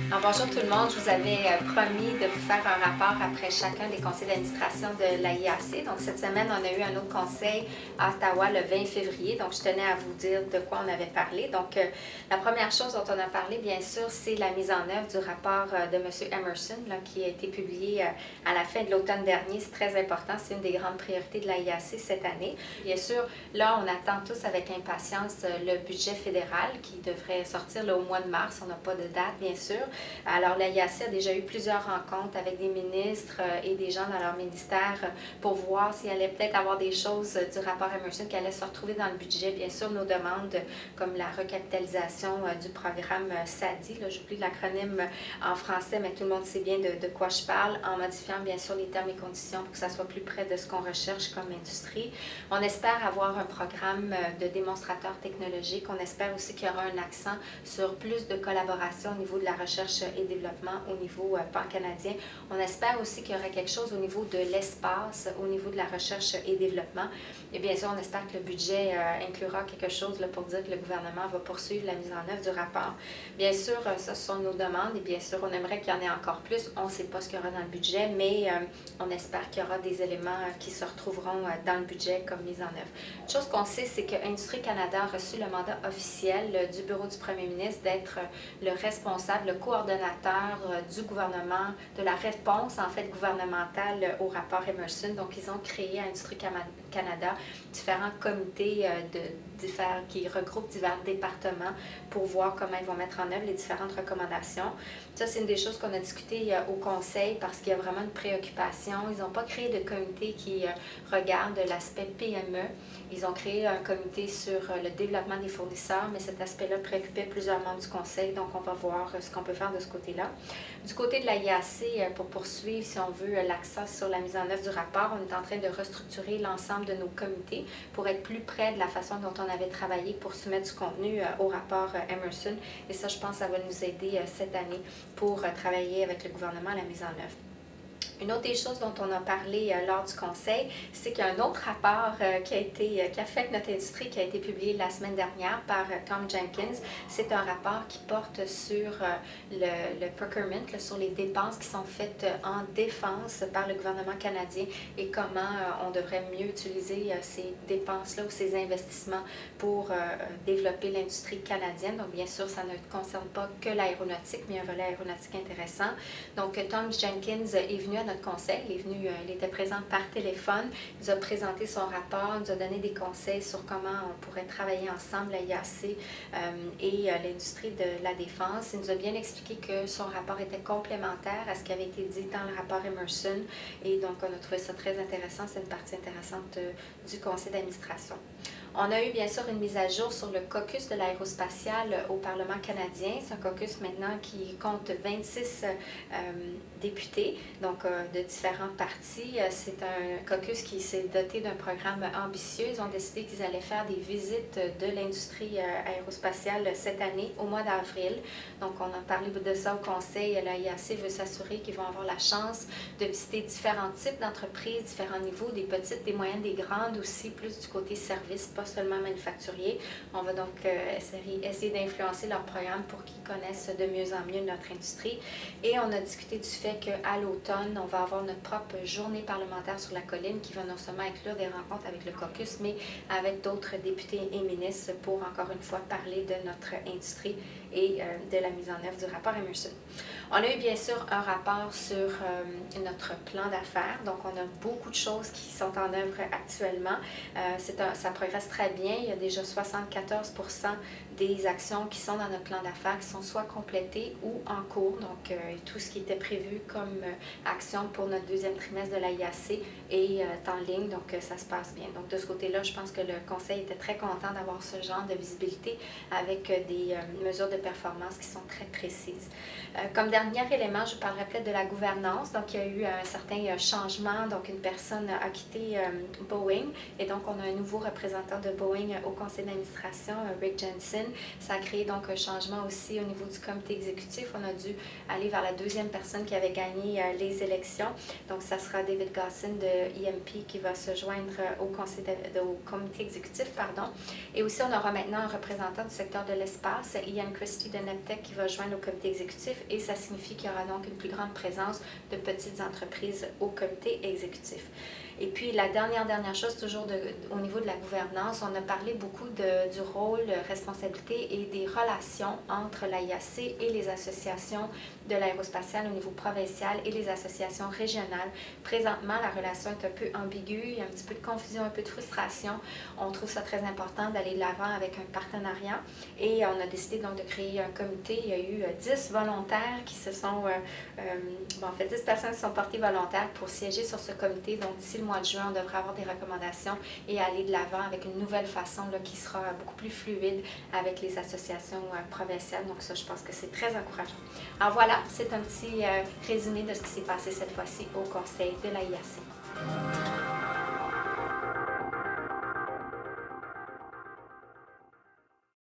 Alors, bonjour tout le monde, je vous avais promis de vous faire un rapport après chacun des conseils d'administration de l'AIAC. Donc cette semaine, on a eu un autre conseil à Ottawa le 20 février. Donc je tenais à vous dire de quoi on avait parlé. Donc la première chose dont on a parlé, bien sûr, c'est la mise en œuvre du rapport de M. Emerson là, qui a été publié à la fin de l'automne dernier. C'est très important, c'est une des grandes priorités de l'AIAC cette année. Bien sûr, là, on attend tous avec impatience le budget fédéral qui devrait sortir là, au mois de mars. On n'a pas de date, bien sûr. Alors, l'AIAC a déjà eu plusieurs rencontres avec des ministres et des gens dans leur ministère pour voir s'il allait peut-être avoir des choses du rapport Emerson qui allaient se retrouver dans le budget. Bien sûr, nos demandes comme la recapitalisation du programme SADI, j'oublie l'acronyme en français, mais tout le monde sait bien de quoi je parle, en modifiant bien sûr les termes et conditions pour que ça soit plus près de ce qu'on recherche comme industrie. On espère avoir un programme de démonstrateurs technologiques. On espère aussi qu'il y aura un accent sur plus de collaboration au niveau de la recherche et développement au niveau pan-canadien. On espère aussi qu'il y aurait quelque chose au niveau de l'espace, au niveau de la recherche et développement. Et bien sûr, on espère que le budget inclura quelque chose là, pour dire que le gouvernement va poursuivre la mise en œuvre du rapport. Bien sûr, ce sont nos demandes et bien sûr, on aimerait qu'il y en ait encore plus. On ne sait pas ce qu'il y aura dans le budget, mais on espère qu'il y aura des éléments qui se retrouveront dans le budget comme mise en œuvre. Une chose qu'on sait, c'est que Industrie Canada a reçu le mandat officiel du bureau du premier ministre d'être le responsable, le coordonnateur du gouvernement, de la réponse en fait gouvernementale au rapport Emerson. Donc, ils ont créé à Industrie Canada différents comités qui regroupent divers départements pour voir comment ils vont mettre en œuvre les différentes recommandations. Ça, c'est une des choses qu'on a discuté au conseil parce qu'il y a vraiment une préoccupation. Ils n'ont pas créé de comité qui regarde l'aspect PME. Ils ont créé un comité sur le développement des fournisseurs, mais cet aspect-là préoccupait plusieurs membres du conseil, donc on va voir ce qu'on peut faire de ce côté-là. Du côté de la IAC, pour poursuivre, si on veut, l'accent sur la mise en œuvre du rapport, on est en train de restructurer l'ensemble de nos comités pour être plus près de la façon dont on avait travaillé pour soumettre du contenu au rapport Emerson. Et ça, je pense, ça va nous aider cette année pour travailler avec le gouvernement à la mise en œuvre. Une autre des choses dont on a parlé lors du conseil, c'est qu'il y a un autre rapport qui affecte notre industrie, qui a été publié la semaine dernière par Tom Jenkins. C'est un rapport qui porte sur le procurement, sur les dépenses qui sont faites en défense par le gouvernement canadien et comment on devrait mieux utiliser ces dépenses-là ou ces investissements pour développer l'industrie canadienne. Donc, bien sûr, ça ne concerne pas que l'aéronautique, mais un volet aéronautique intéressant. Donc, Tom Jenkins est venu à notre conseil, il était présent par téléphone, il nous a présenté son rapport, il nous a donné des conseils sur comment on pourrait travailler ensemble, la IAC et l'industrie de la défense. Il nous a bien expliqué que son rapport était complémentaire à ce qui avait été dit dans le rapport Emerson et donc on a trouvé ça très intéressant, c'est une partie intéressante du conseil d'administration. On a eu bien sûr une mise à jour sur le caucus de l'aérospatiale au Parlement canadien. C'est un caucus maintenant qui compte 26 députés, donc de différents partis. C'est un caucus qui s'est doté d'un programme ambitieux. Ils ont décidé qu'ils allaient faire des visites de l'industrie aérospatiale cette année, au mois d'avril. Donc, on a parlé de ça au conseil. La IAC veut s'assurer qu'ils vont avoir la chance de visiter différents types d'entreprises, différents niveaux, des petites, des moyennes, des grandes aussi, plus du côté service, pas seulement manufacturier. On va donc essayer d'influencer leur programme pour qu'ils connaissent de mieux en mieux notre industrie. Et on a discuté du fait qu'à l'automne, on va avoir notre propre journée parlementaire sur la colline qui va non seulement inclure des rencontres avec le caucus, mais avec d'autres députés et ministres pour, encore une fois, parler de notre industrie et de la mise en œuvre du rapport Emerson. On a eu bien sûr un rapport sur notre plan d'affaires, donc on a beaucoup de choses qui sont en œuvre actuellement. Ça progresse très bien, il y a déjà 74% des actions qui sont dans notre plan d'affaires qui sont soit complétées ou en cours, donc tout ce qui était prévu comme action pour notre deuxième trimestre de la IAC est en ligne, donc ça se passe bien. Donc de ce côté-là, je pense que le conseil était très content d'avoir ce genre de visibilité avec des mesures de performance qui sont très précises. Comme dernier élément, je parlerai peut-être de la gouvernance. Donc, il y a eu un certain changement. Donc, une personne a quitté Boeing et donc on a un nouveau représentant de Boeing au conseil d'administration, Rick Jensen. Ça a créé donc un changement aussi au niveau du comité exécutif. On a dû aller vers la deuxième personne qui avait gagné les élections. Donc, ça sera David Gossin de EMP qui va se joindre au comité exécutif. Et aussi, on aura maintenant un représentant du secteur de l'espace, Ian Christie de Neptec, qui va joindre au comité exécutif. Et ça signifie qu'il y aura donc une plus grande présence de petites entreprises au comité exécutif. Et puis, la dernière chose, toujours au niveau de la gouvernance, on a parlé beaucoup du rôle, responsabilité et des relations entre l'AIAC et les associations de l'aérospatiale au niveau provincial et les associations régionales. Présentement, la relation est un peu ambiguë, il y a un petit peu de confusion, un peu de frustration. On trouve ça très important d'aller de l'avant avec un partenariat et on a décidé donc de créer un comité. Il y a eu 10 volontaires qui se sont, en fait 10 personnes qui sont portées volontaires pour siéger sur ce comité. Donc d'ici le mois de juin, on devrait avoir des recommandations et aller de l'avant avec une nouvelle façon là, qui sera beaucoup plus fluide avec les associations provinciales. Donc ça, je pense que c'est très encourageant. Alors voilà, c'est un petit résumé de ce qui s'est passé cette fois-ci au conseil de l'AIAC.